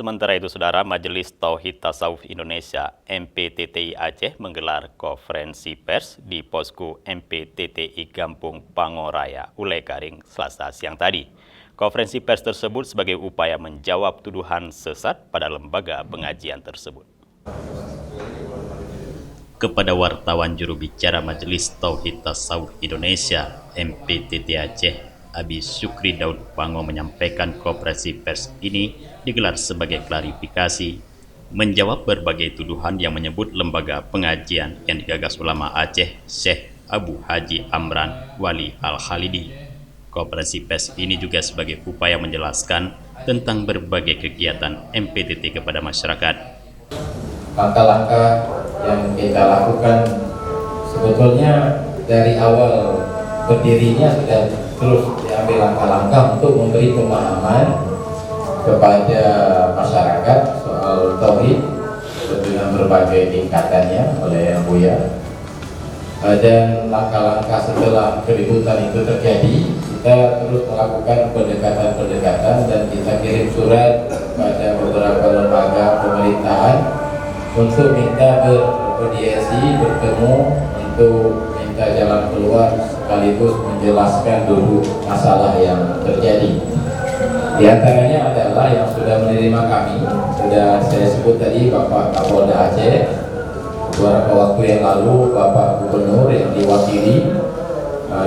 Sementara itu, Saudara, Majelis Tauhid Tasawuf Indonesia (MPTTI) Aceh menggelar konferensi pers di posko MPTTI Gampung Pangoraya, Ulekaring, Selasa siang tadi. Konferensi pers tersebut sebagai upaya menjawab tuduhan sesat pada lembaga pengajian tersebut. Kepada wartawan, juru bicara Majelis Tauhid Tasawuf Indonesia (MPTTI) Aceh, Abi Syukri Daud Pango menyampaikan konferensi pers ini digelar sebagai klarifikasi, menjawab berbagai tuduhan yang menyebut lembaga pengajian yang digagas ulama Aceh, Syekh Abu Haji Amran Wali Al-Khalidi. Konferensi pers ini juga sebagai upaya menjelaskan tentang berbagai kegiatan MPTT kepada masyarakat. Langkah-langkah yang kita lakukan sebetulnya dari awal berdirinya sudah terus diambil langkah-langkah untuk memberi pemahaman kepada masyarakat soal tauhid dengan berbagai tingkatannya oleh Yang Buya, dan langkah-langkah setelah keributan itu terjadi kita terus melakukan pendekatan-pendekatan dan kita kirim surat kepada beberapa lembaga pemerintahan untuk minta bermediasi, bertemu untuk minta jalan keluar sekaligus menjelaskan dulu masalah yang terjadi. Di antaranya adalah yang sudah menerima kami, sudah saya sebut tadi Bapak Kapolda Aceh, beberapa waktu yang lalu Bapak Gubernur yang diwakili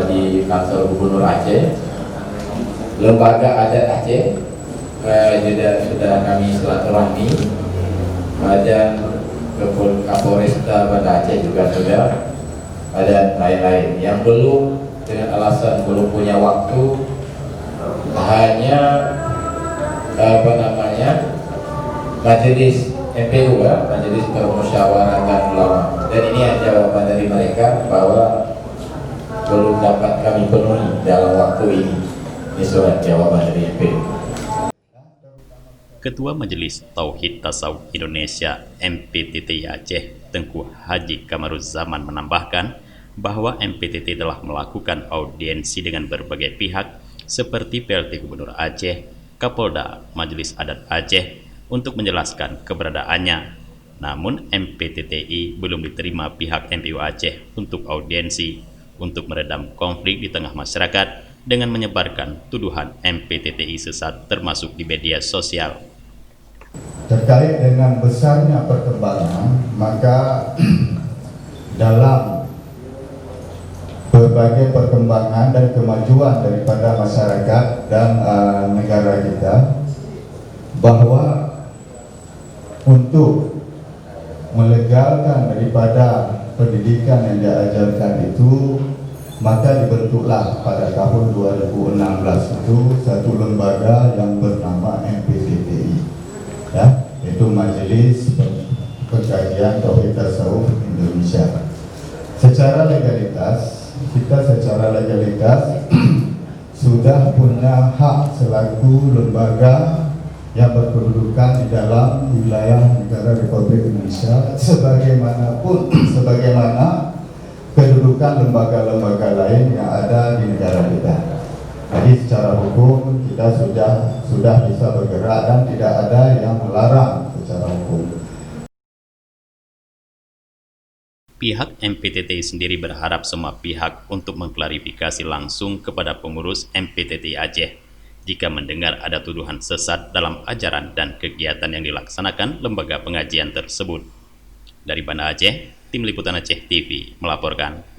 di kantor Gubernur Aceh, Lembaga Adat Aceh sudah kami silaturahmi, dan Kapolresta Banda Aceh juga sudah, dan lain-lain. Yang belum dengan alasan belum punya waktu hanya Majelis MPU, Majelis Permusyawaratan Ulama, dan ini ada jawaban dari mereka bahwa belum dapat kami penuhi dalam waktu ini. Ini surat jawaban dari MPU. Ketua Majelis Tauhid Tasawuf Indonesia (MPTTI) Aceh, Tengku Haji Kamaruzzaman menambahkan bahwa MPTT telah melakukan audiensi dengan berbagai pihak seperti PLT Gubernur Aceh, Kapolda, Majelis Adat Aceh untuk menjelaskan keberadaannya. Namun MPTTI belum diterima pihak MPU Aceh untuk audiensi untuk meredam konflik di tengah masyarakat dengan menyebarkan tuduhan MPTTI sesat termasuk di media sosial. Terkait dengan besarnya perkembangan, maka dalam berbagai perkembangan dan kemajuan daripada masyarakat dan negara kita, bahwa untuk melegalkan daripada pendidikan yang diajarkan itu, maka dibentuklah pada tahun 2016 itu satu lembaga yang bernama MPTTI, yaitu Majelis Pengkajian Tauhid Tasawuf Indonesia. Secara legalitas sudah punya hak selaku lembaga yang berkedudukan di dalam wilayah negara Republik Indonesia, sebagaimana kedudukan lembaga-lembaga lain yang ada di negara kita. Jadi secara hukum kita sudah bisa bergerak dan tidak ada yang melarang secara hukum. Pihak MPTTI sendiri berharap semua pihak untuk mengklarifikasi langsung kepada pengurus MPTTI Aceh jika mendengar ada tuduhan sesat dalam ajaran dan kegiatan yang dilaksanakan lembaga pengajian tersebut. Dari Banda Aceh, Tim Liputan Aceh TV melaporkan.